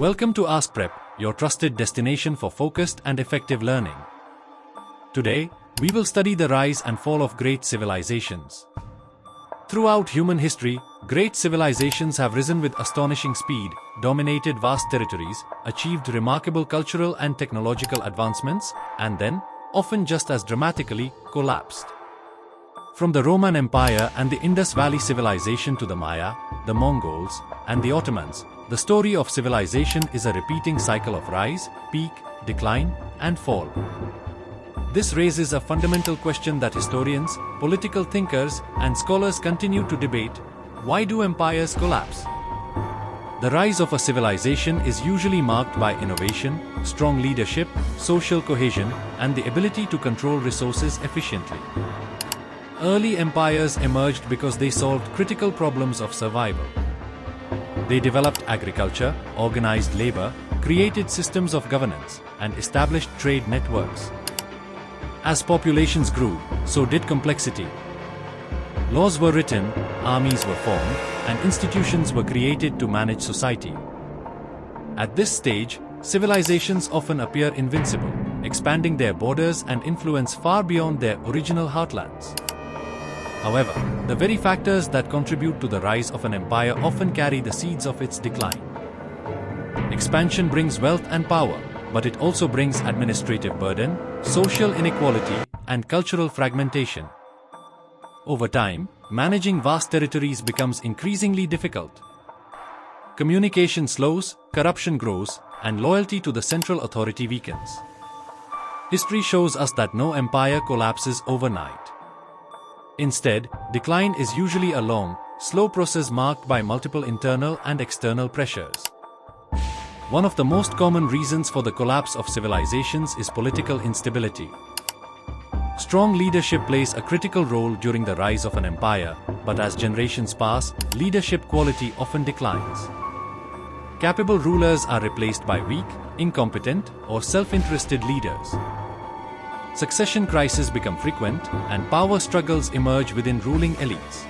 Welcome to Askprep, your trusted destination for focused and effective learning. Today, we will study the rise and fall of great civilizations. Throughout human history, great civilizations have risen with astonishing speed, dominated vast territories, achieved remarkable cultural and technological advancements, and then, often just as dramatically, collapsed. From the Roman Empire and the Indus Valley civilization to the Maya, the Mongols, and the Ottomans, the story of civilization is a repeating cycle of rise, peak, decline, and fall. This raises a fundamental question that historians, political thinkers, and scholars continue to debate: why do empires collapse? The rise of a civilization is usually marked by innovation, strong leadership, social cohesion, and the ability to control resources efficiently. Early empires emerged because they solved critical problems of survival. They developed agriculture, organized labor, created systems of governance, and established trade networks. As populations grew, so did complexity. Laws were written, armies were formed, and institutions were created to manage society. At this stage, civilizations often appear invincible, expanding their borders and influence far beyond their original heartlands. However, the very factors that contribute to the rise of an empire often carry the seeds of its decline. Expansion brings wealth and power, but it also brings administrative burden, social inequality, and cultural fragmentation. Over time, managing vast territories becomes increasingly difficult. Communication slows, corruption grows, and loyalty to the central authority weakens. History shows us that no empire collapses overnight. Instead, decline is usually a long, slow process marked by multiple internal and external pressures. One of the most common reasons for the collapse of civilizations is political instability. Strong leadership plays a critical role during the rise of an empire, but as generations pass, leadership quality often declines. Capable rulers are replaced by weak, incompetent, or self-interested leaders. Succession crises become frequent, and power struggles emerge within ruling elites.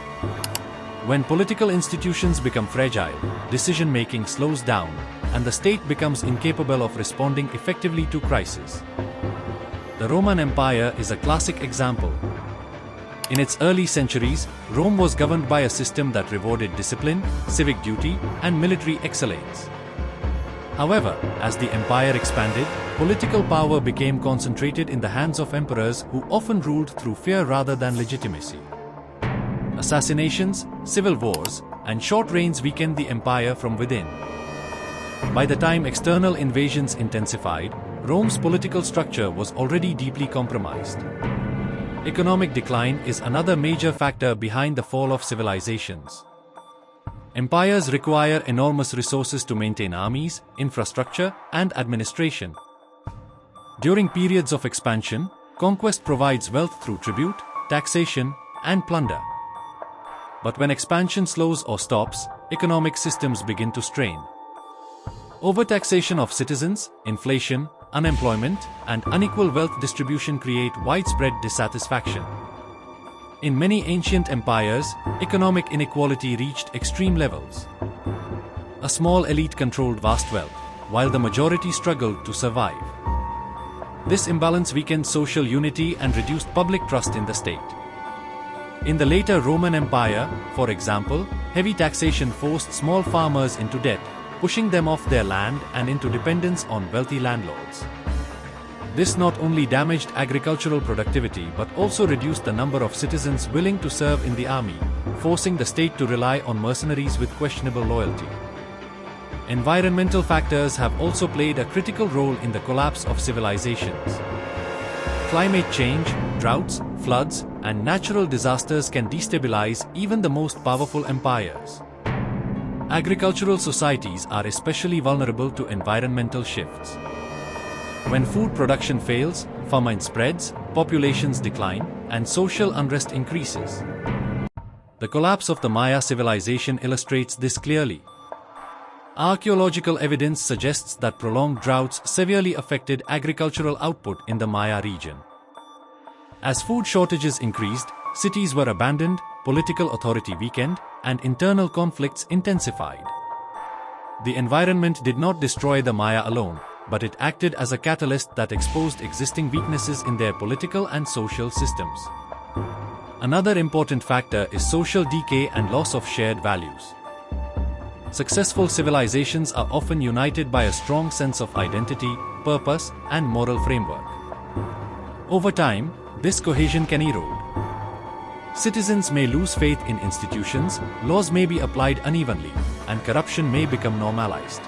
When political institutions become fragile, decision-making slows down, and the state becomes incapable of responding effectively to crises. The Roman Empire is a classic example. In its early centuries, Rome was governed by a system that rewarded discipline, civic duty, and military excellence. However, as the empire expanded, political power became concentrated in the hands of emperors who often ruled through fear rather than legitimacy. Assassinations, civil wars, and short reigns weakened the empire from within. By the time external invasions intensified, Rome's political structure was already deeply compromised. Economic decline is another major factor behind the fall of civilizations. Empires require enormous resources to maintain armies, infrastructure, and administration. During periods of expansion, conquest provides wealth through tribute, taxation, and plunder. But when expansion slows or stops, economic systems begin to strain. Overtaxation of citizens, inflation, unemployment, and unequal wealth distribution create widespread dissatisfaction. In many ancient empires, economic inequality reached extreme levels. A small elite controlled vast wealth, while the majority struggled to survive. This imbalance weakened social unity and reduced public trust in the state. In the later Roman Empire, for example, heavy taxation forced small farmers into debt, pushing them off their land and into dependence on wealthy landlords. This not only damaged agricultural productivity but also reduced the number of citizens willing to serve in the army, forcing the state to rely on mercenaries with questionable loyalty. Environmental factors have also played a critical role in the collapse of civilizations. Climate change, droughts, floods, and natural disasters can destabilize even the most powerful empires. Agricultural societies are especially vulnerable to environmental shifts. When food production fails, famine spreads, populations decline, and social unrest increases. The collapse of the Maya civilization illustrates this clearly. Archaeological evidence suggests that prolonged droughts severely affected agricultural output in the Maya region. As food shortages increased, cities were abandoned, political authority weakened, and internal conflicts intensified. the environment did not destroy the Maya alone, but it acted as a catalyst that exposed existing weaknesses in their political and social systems. Another important factor is social decay and loss of shared values. Successful civilizations are often united by a strong sense of identity, purpose, and moral framework. Over time, this cohesion can erode. Citizens may lose faith in institutions, laws may be applied unevenly, and corruption may become normalized.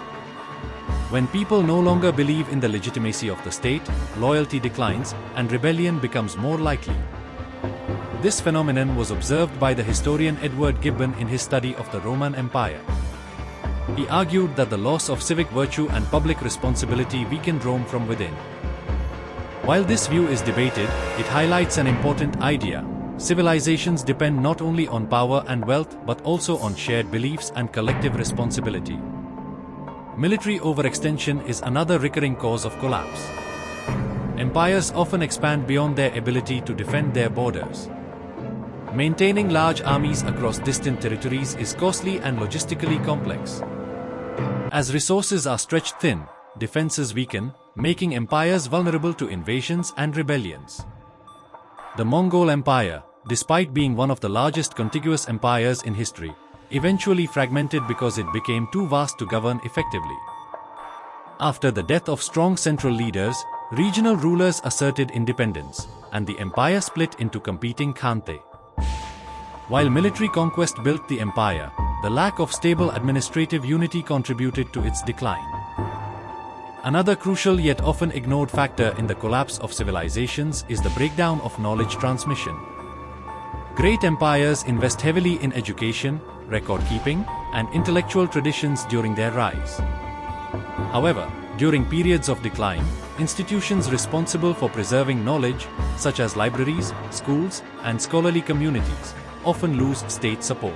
When people no longer believe in the legitimacy of the state, loyalty declines, and rebellion becomes more likely. This phenomenon was observed by the historian Edward Gibbon in his study of the Roman Empire. He argued that the loss of civic virtue and public responsibility weakened Rome from within. While this view is debated, it highlights an important idea. Civilizations depend not only on power and wealth but also on shared beliefs and collective responsibility. Military overextension is another recurring cause of collapse. Empires often expand beyond their ability to defend their borders. Maintaining large armies across distant territories is costly and logistically complex. As resources are stretched thin, defenses weaken, making empires vulnerable to invasions and rebellions. The Mongol Empire, despite being one of the largest contiguous empires in history, eventually fragmented because it became too vast to govern effectively. After the death of strong central leaders, regional rulers asserted independence, and the empire split into competing khanate. While military conquest built the empire, the lack of stable administrative unity contributed to its decline. Another crucial yet often ignored factor in the collapse of civilizations is the breakdown of knowledge transmission. Great empires invest heavily in education, record-keeping, and intellectual traditions during their rise. However, during periods of decline, institutions responsible for preserving knowledge, such as libraries, schools, and scholarly communities, often lose state support.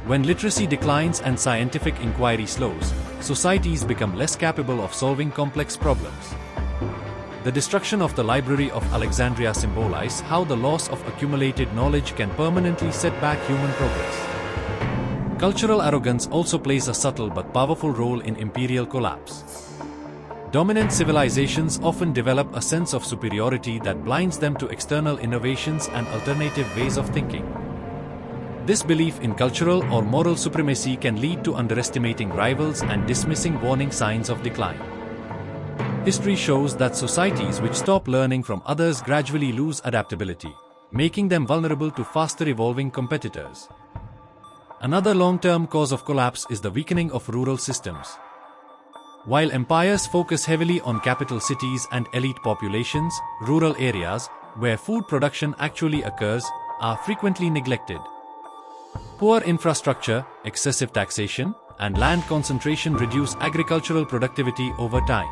When literacy declines and scientific inquiry slows, societies become less capable of solving complex problems. The destruction of the Library of Alexandria symbolized how the loss of accumulated knowledge can permanently set back human progress. Cultural arrogance also plays a subtle but powerful role in imperial collapse. Dominant civilizations often develop a sense of superiority that blinds them to external innovations and alternative ways of thinking. This belief in cultural or moral supremacy can lead to underestimating rivals and dismissing warning signs of decline. History shows that societies which stop learning from others gradually lose adaptability, making them vulnerable to faster evolving competitors. Another long-term cause of collapse is the weakening of rural systems. While empires focus heavily on capital cities and elite populations, rural areas, where food production actually occurs, are frequently neglected. Poor infrastructure, excessive taxation, and land concentration reduce agricultural productivity over time.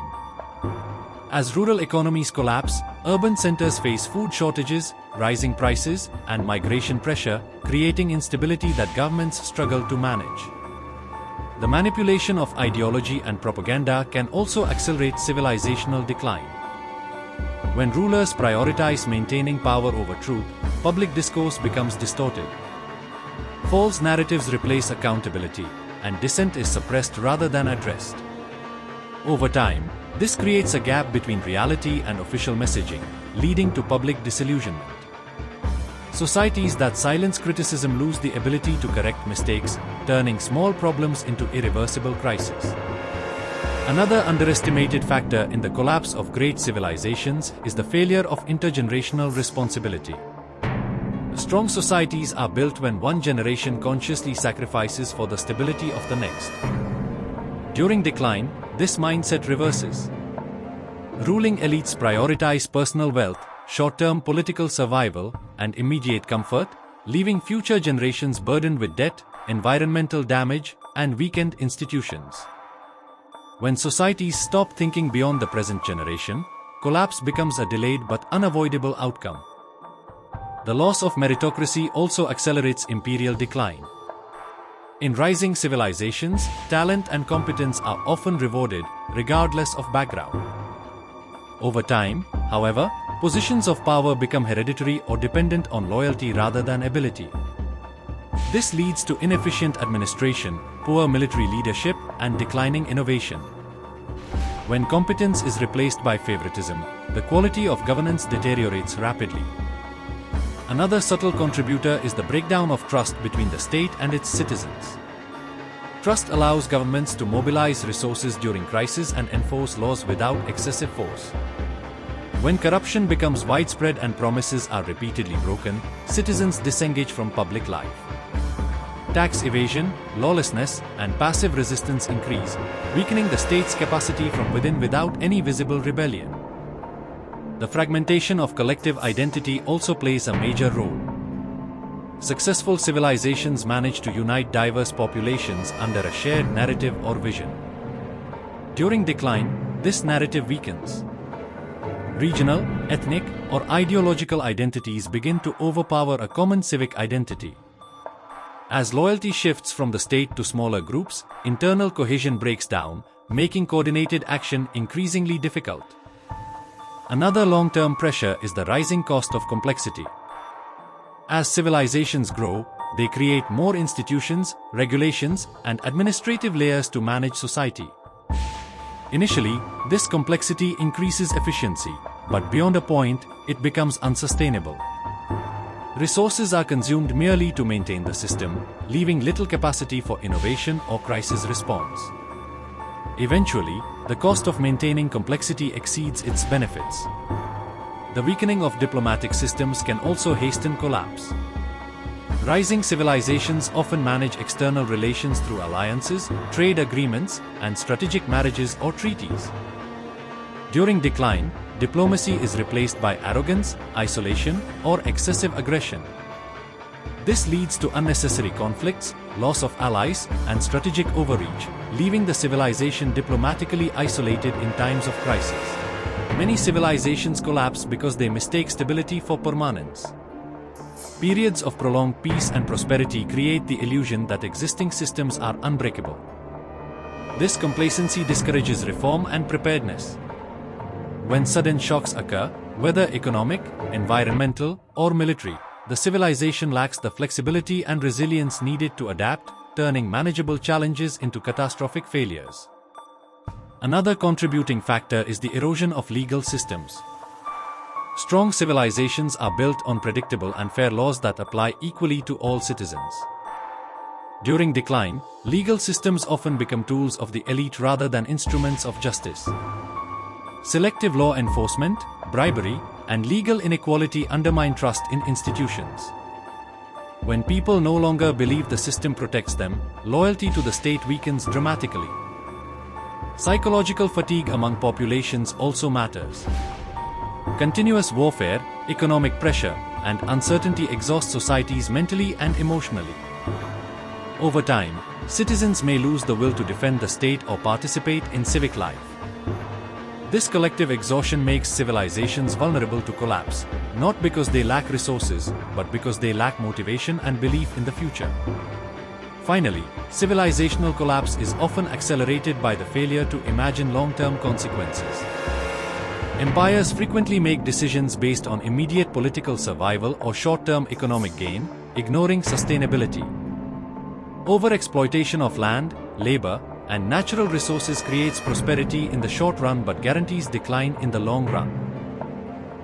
As rural economies collapse, urban centers face food shortages, rising prices, and migration pressure, creating instability that governments struggle to manage. The manipulation of ideology and propaganda can also accelerate civilizational decline. When rulers prioritize maintaining power over truth, public discourse becomes distorted. False narratives replace accountability, and dissent is suppressed rather than addressed. Over time, this creates a gap between reality and official messaging, leading to public disillusionment. Societies that silence criticism lose the ability to correct mistakes, turning small problems into irreversible crises. Another underestimated factor in the collapse of great civilizations is the failure of intergenerational responsibility. Strong societies are built when one generation consciously sacrifices for the stability of the next. During decline, this mindset reverses. Ruling elites prioritize personal wealth, short-term political survival, and immediate comfort, leaving future generations burdened with debt, environmental damage, and weakened institutions. When societies stop thinking beyond the present generation, collapse becomes a delayed but unavoidable outcome. The loss of meritocracy also accelerates imperial decline. In rising civilizations, talent and competence are often rewarded, regardless of background. Over time, however, positions of power become hereditary or dependent on loyalty rather than ability. This leads to inefficient administration, poor military leadership, and declining innovation. When competence is replaced by favoritism, the quality of governance deteriorates rapidly. Another subtle contributor is the breakdown of trust between the state and its citizens. Trust allows governments to mobilize resources during crisis and enforce laws without excessive force. When corruption becomes widespread and promises are repeatedly broken, citizens disengage from public life. Tax evasion, lawlessness, and passive resistance increase, weakening the state's capacity from within without any visible rebellion. The fragmentation of collective identity also plays a major role. Successful civilizations manage to unite diverse populations under a shared narrative or vision. During decline, this narrative weakens. Regional, ethnic, or ideological identities begin to overpower a common civic identity. As loyalty shifts from the state to smaller groups, internal cohesion breaks down, making coordinated action increasingly difficult. Another long-term pressure is the rising cost of complexity. As civilizations grow, they create more institutions, regulations, and administrative layers to manage society. Initially, this complexity increases efficiency, but beyond a point, it becomes unsustainable. Resources are consumed merely to maintain the system, leaving little capacity for innovation or crisis response. Eventually, the cost of maintaining complexity exceeds its benefits. The weakening of diplomatic systems can also hasten collapse. Rising civilizations often manage external relations through alliances, trade agreements, and strategic marriages or treaties. During decline, diplomacy is replaced by arrogance, isolation, or excessive aggression. This leads to unnecessary conflicts, loss of allies, and strategic overreach, leaving the civilization diplomatically isolated in times of crisis. Many civilizations collapse because they mistake stability for permanence. Periods of prolonged peace and prosperity create the illusion that existing systems are unbreakable. This complacency discourages reform and preparedness. When sudden shocks occur, whether economic, environmental, or military, the civilization lacks the flexibility and resilience needed to adapt, turning manageable challenges into catastrophic failures. Another contributing factor is the erosion of legal systems. Strong civilizations are built on predictable and fair laws that apply equally to all citizens. During decline, legal systems often become tools of the elite rather than instruments of justice. Selective law enforcement, bribery, and legal inequality undermine trust in institutions. When people no longer believe the system protects them, loyalty to the state weakens dramatically. Psychological fatigue among populations also matters. Continuous warfare, economic pressure, and uncertainty exhaust societies mentally and emotionally. Over time, citizens may lose the will to defend the state or participate in civic life. This collective exhaustion makes civilizations vulnerable to collapse, not because they lack resources, but because they lack motivation and belief in the future. Finally, civilizational collapse is often accelerated by the failure to imagine long-term consequences. Empires frequently make decisions based on immediate political survival or short-term economic gain, ignoring sustainability. Overexploitation of land, labor, and natural resources creates prosperity in the short run but guarantees decline in the long run.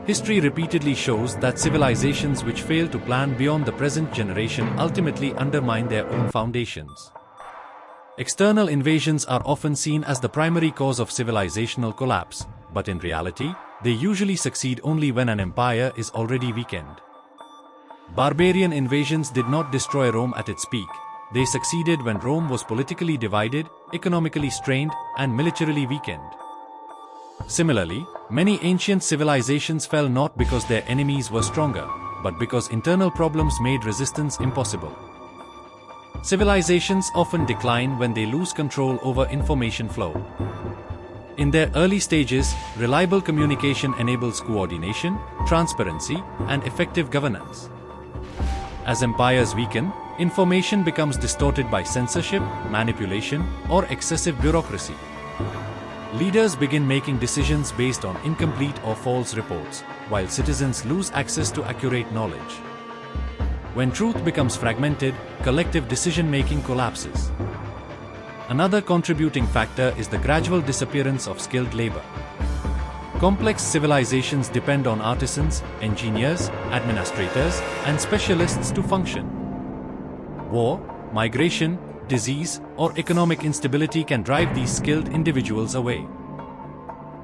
History repeatedly shows that civilizations which fail to plan beyond the present generation ultimately undermine their own foundations. External invasions are often seen as the primary cause of civilizational collapse, but in reality, they usually succeed only when an empire is already weakened. Barbarian invasions did not destroy Rome at its peak. They succeeded when Rome was politically divided, economically strained, and militarily weakened. Similarly, many ancient civilizations fell not because their enemies were stronger, but because internal problems made resistance impossible. Civilizations often decline when they lose control over information flow. In their early stages, reliable communication enables coordination, transparency, and effective governance. As empires weaken, information becomes distorted by censorship, manipulation, or excessive bureaucracy. Leaders begin making decisions based on incomplete or false reports, while citizens lose access to accurate knowledge. When truth becomes fragmented, collective decision-making collapses. Another contributing factor is the gradual disappearance of skilled labor. Complex civilizations depend on artisans, engineers, administrators, and specialists to function. War, migration, disease, or economic instability can drive these skilled individuals away.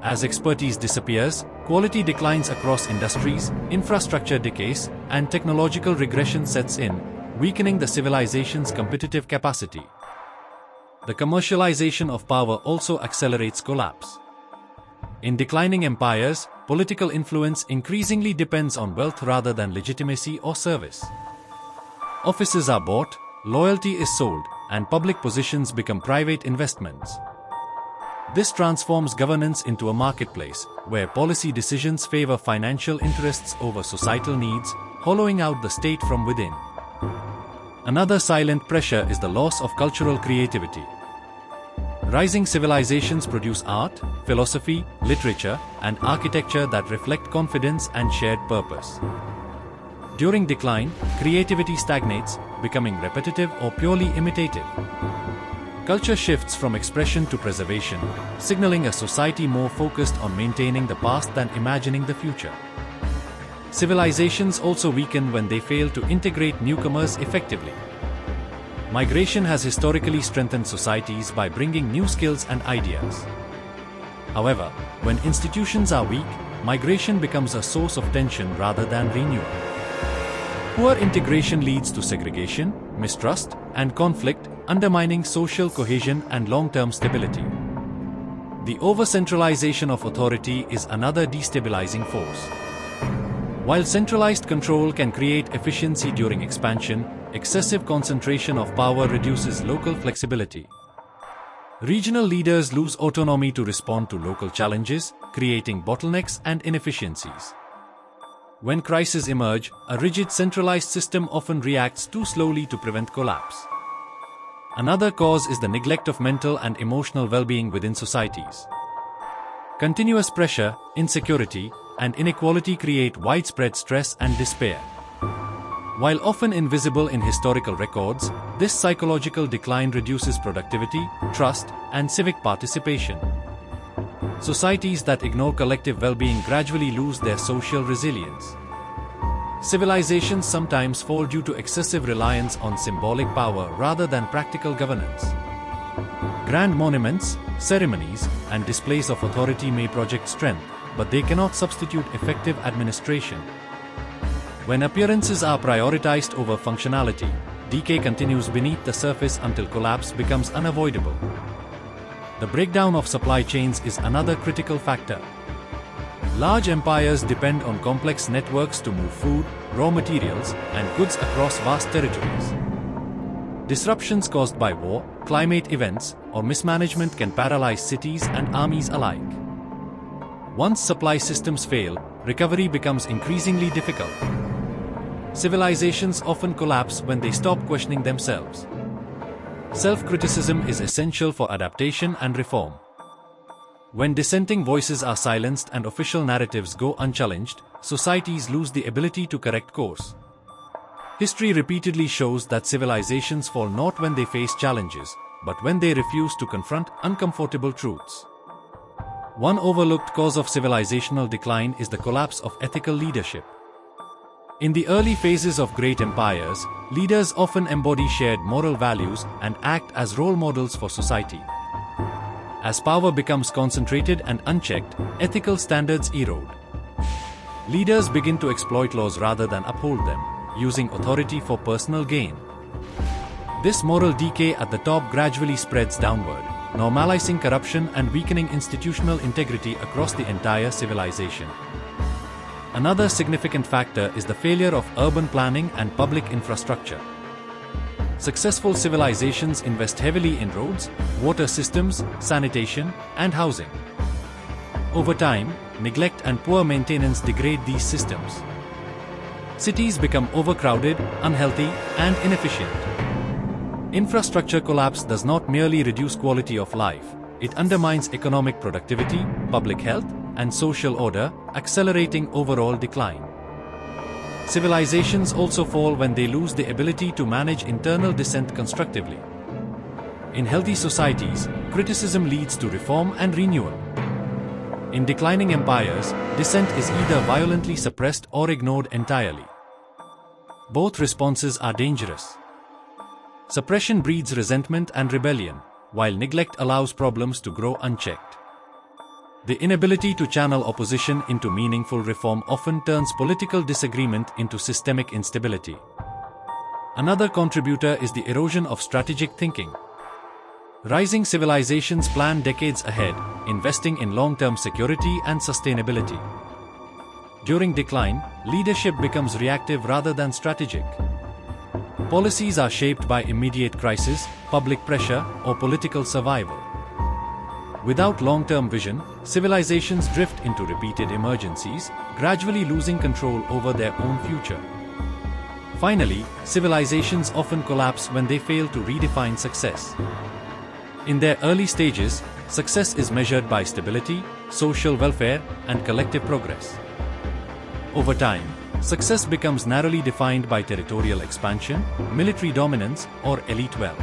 As expertise disappears, quality declines across industries, infrastructure decays, and technological regression sets in, weakening the civilization's competitive capacity. The commercialization of power also accelerates collapse. In declining empires, political influence increasingly depends on wealth rather than legitimacy or service. Offices are bought, loyalty is sold, and public positions become private investments. This transforms governance into a marketplace, where policy decisions favor financial interests over societal needs, hollowing out the state from within. Another silent pressure is the loss of cultural creativity. Rising civilizations produce art, philosophy, literature, and architecture that reflect confidence and shared purpose. During decline, creativity stagnates, becoming repetitive or purely imitative. Culture shifts from expression to preservation, signaling a society more focused on maintaining the past than imagining the future. Civilizations also weaken when they fail to integrate newcomers effectively. Migration has historically strengthened societies by bringing new skills and ideas. However, when institutions are weak, migration becomes a source of tension rather than renewal. Poor integration leads to segregation, mistrust, and conflict, undermining social cohesion and long-term stability. The over-centralization of authority is another destabilizing force. While centralized control can create efficiency during expansion, excessive concentration of power reduces local flexibility. Regional leaders lose autonomy to respond to local challenges, creating bottlenecks and inefficiencies. When crises emerge, a rigid centralized system often reacts too slowly to prevent collapse. Another cause is the neglect of mental and emotional well-being within societies. Continuous pressure, insecurity, and inequality create widespread stress and despair. While often invisible in historical records, this psychological decline reduces productivity, trust, and civic participation. Societies that ignore collective well-being gradually lose their social resilience. Civilizations sometimes fall due to excessive reliance on symbolic power rather than practical governance. Grand monuments, ceremonies, and displays of authority may project strength, but they cannot substitute effective administration. When appearances are prioritized over functionality, decay continues beneath the surface until collapse becomes unavoidable. The breakdown of supply chains is another critical factor. Large empires depend on complex networks to move food, raw materials, and goods across vast territories. Disruptions caused by war, climate events, or mismanagement can paralyze cities and armies alike. Once supply systems fail, recovery becomes increasingly difficult. Civilizations often collapse when they stop questioning themselves. Self-criticism is essential for adaptation and reform. When dissenting voices are silenced and official narratives go unchallenged, societies lose the ability to correct course. History repeatedly shows that civilizations fall not when they face challenges, but when they refuse to confront uncomfortable truths. One overlooked cause of civilizational decline is the collapse of ethical leadership. In the early phases of great empires, leaders often embody shared moral values and act as role models for society. As power becomes concentrated and unchecked, ethical standards erode. Leaders begin to exploit laws rather than uphold them, using authority for personal gain. This moral decay at the top gradually spreads downward, normalizing corruption and weakening institutional integrity across the entire civilization. Another significant factor is the failure of urban planning and public infrastructure. Successful civilizations invest heavily in roads, water systems, sanitation, and housing. Over time, neglect and poor maintenance degrade these systems. Cities become overcrowded, unhealthy, and inefficient. Infrastructure collapse does not merely reduce quality of life, it undermines economic productivity, public health, and social order, accelerating overall decline. Civilizations also fall when they lose the ability to manage internal dissent constructively. In healthy societies, criticism leads to reform and renewal. In declining empires, dissent is either violently suppressed or ignored entirely. Both responses are dangerous. Suppression breeds resentment and rebellion, while neglect allows problems to grow unchecked. The inability to channel opposition into meaningful reform often turns political disagreement into systemic instability. Another contributor is the erosion of strategic thinking. Rising civilizations plan decades ahead, investing in long-term security and sustainability. During decline, leadership becomes reactive rather than strategic. Policies are shaped by immediate crisis, public pressure, or political survival. Without long-term vision, civilizations drift into repeated emergencies, gradually losing control over their own future. Finally, civilizations often collapse when they fail to redefine success. In their early stages, success is measured by stability, social welfare, and collective progress. Over time, success becomes narrowly defined by territorial expansion, military dominance, or elite wealth.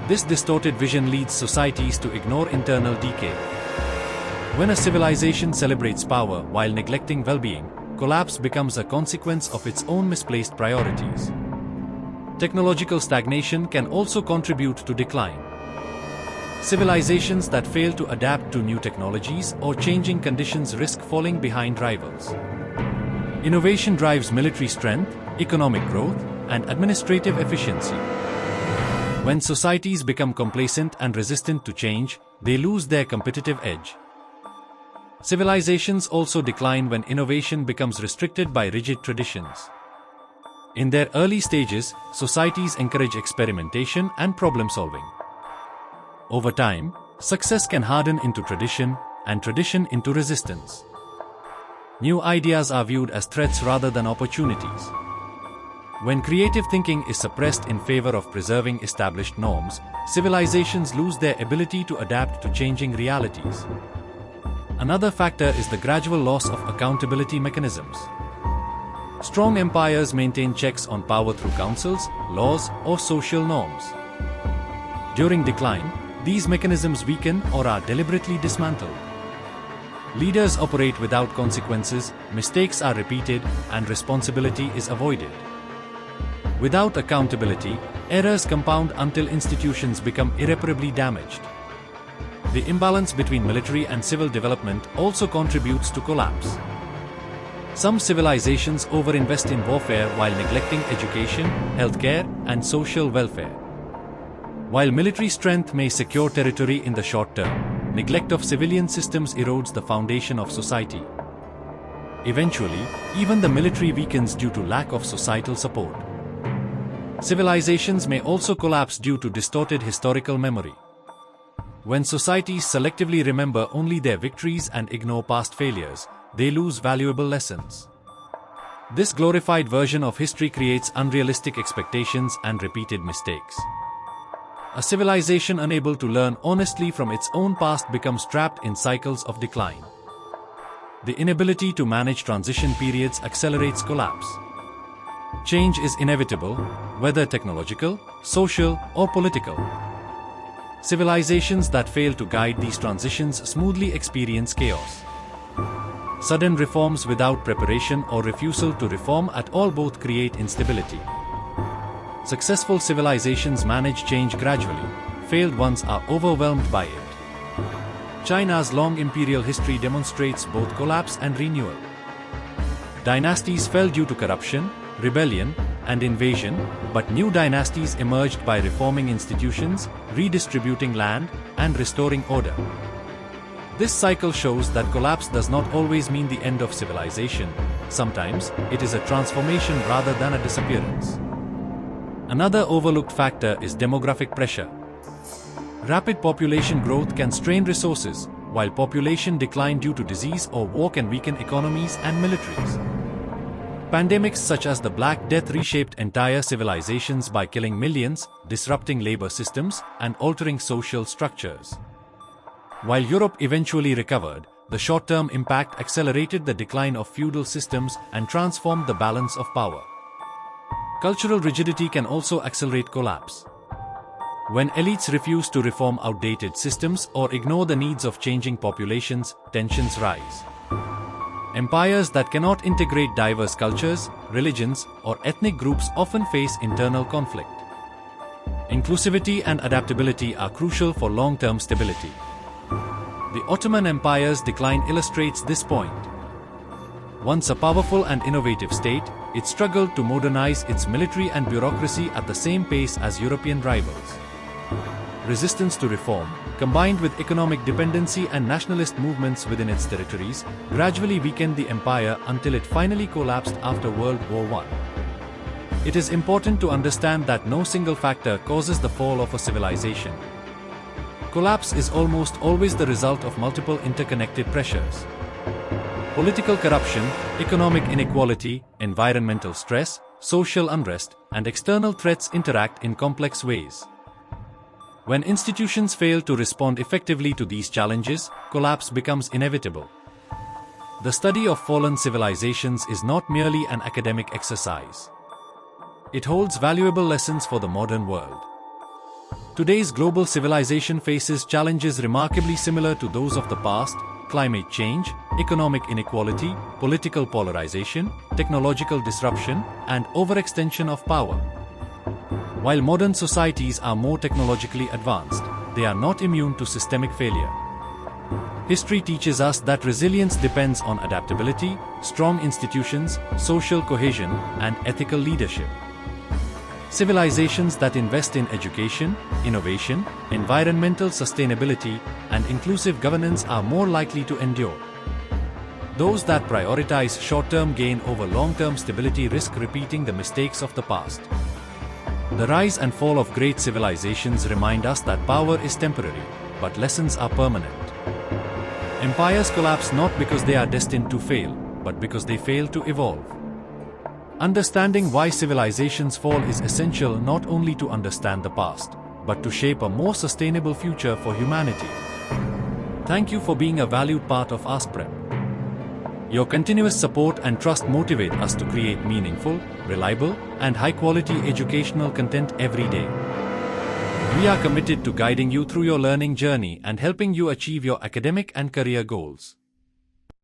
This distorted vision leads societies to ignore internal decay. When a civilization celebrates power while neglecting well-being, collapse becomes a consequence of its own misplaced priorities. Technological stagnation can also contribute to decline. Civilizations that fail to adapt to new technologies or changing conditions risk falling behind rivals. Innovation drives military strength, economic growth, and administrative efficiency. When societies become complacent and resistant to change, they lose their competitive edge. Civilizations also decline when innovation becomes restricted by rigid traditions. In their early stages, societies encourage experimentation and problem-solving. Over time, success can harden into tradition, and tradition into resistance. New ideas are viewed as threats rather than opportunities. When creative thinking is suppressed in favor of preserving established norms, civilizations lose their ability to adapt to changing realities. Another factor is the gradual loss of accountability mechanisms. Strong empires maintain checks on power through councils, laws, or social norms. During decline, these mechanisms weaken or are deliberately dismantled. Leaders operate without consequences, mistakes are repeated, and responsibility is avoided. Without accountability, errors compound until institutions become irreparably damaged. The imbalance between military and civil development also contributes to collapse. Some civilizations overinvest in warfare while neglecting education, healthcare, and social welfare. While military strength may secure territory in the short term, neglect of civilian systems erodes the foundation of society. Eventually, even the military weakens due to lack of societal support. Civilizations may also collapse due to distorted historical memory. When societies selectively remember only their victories and ignore past failures, they lose valuable lessons. This glorified version of history creates unrealistic expectations and repeated mistakes. A civilization unable to learn honestly from its own past becomes trapped in cycles of decline. The inability to manage transition periods accelerates collapse. Change is inevitable, whether technological, social, or political. Civilizations that fail to guide these transitions smoothly experience chaos. Sudden reforms without preparation or refusal to reform at all both create instability. Successful civilizations manage change gradually, failed ones are overwhelmed by it. China's long imperial history demonstrates both collapse and renewal. Dynasties fell due to corruption, rebellion, and invasion, but new dynasties emerged by reforming institutions, redistributing land, and restoring order. This cycle shows that collapse does not always mean the end of civilization. Sometimes, it is a transformation rather than a disappearance. Another overlooked factor is demographic pressure. Rapid population growth can strain resources, while population decline due to disease or war can weaken economies and militaries. Pandemics such as the Black Death reshaped entire civilizations by killing millions, disrupting labor systems, and altering social structures. While Europe eventually recovered, The short-term impact accelerated the decline of feudal systems and transformed the balance of power. Cultural rigidity can also accelerate collapse. When elites refuse to reform outdated systems or ignore the needs of changing populations, tensions rise. Empires that cannot integrate diverse cultures, religions, or ethnic groups often face internal conflict. Inclusivity and adaptability are crucial for long-term stability. The Ottoman Empire's decline illustrates this point. Once a powerful and innovative state, it struggled to modernize its military and bureaucracy at the same pace as European rivals. Resistance to reform, combined with economic dependency and nationalist movements within its territories, gradually weakened the empire until it finally collapsed after World War I. It is important to understand that no single factor causes the fall of a civilization. Collapse is almost always the result of multiple interconnected pressures. Political corruption, economic inequality, environmental stress, social unrest, and external threats interact in complex ways. When institutions fail to respond effectively to these challenges, collapse becomes inevitable. The study of fallen civilizations is not merely an academic exercise. It holds valuable lessons for the modern world. Today's global civilization faces challenges remarkably similar to those of the past: climate change, economic inequality, political polarization, technological disruption, and overextension of power. While modern societies are more technologically advanced, they are not immune to systemic failure. History teaches us that resilience depends on adaptability, strong institutions, social cohesion, and ethical leadership. Civilizations that invest in education, innovation, environmental sustainability, and inclusive governance are more likely to endure. Those that prioritize short-term gain over long-term stability risk repeating the mistakes of the past. The rise and fall of great civilizations remind us that power is temporary, but lessons are permanent. Empires collapse not because they are destined to fail, but because they fail to evolve. Understanding why civilizations fall is essential not only to understand the past, but to shape a more sustainable future for humanity. Thank you for being a valued part of Askprep. Your continuous support and trust motivate us to create meaningful, reliable, and high-quality educational content every day. We are committed to guiding you through your learning journey and helping you achieve your academic and career goals.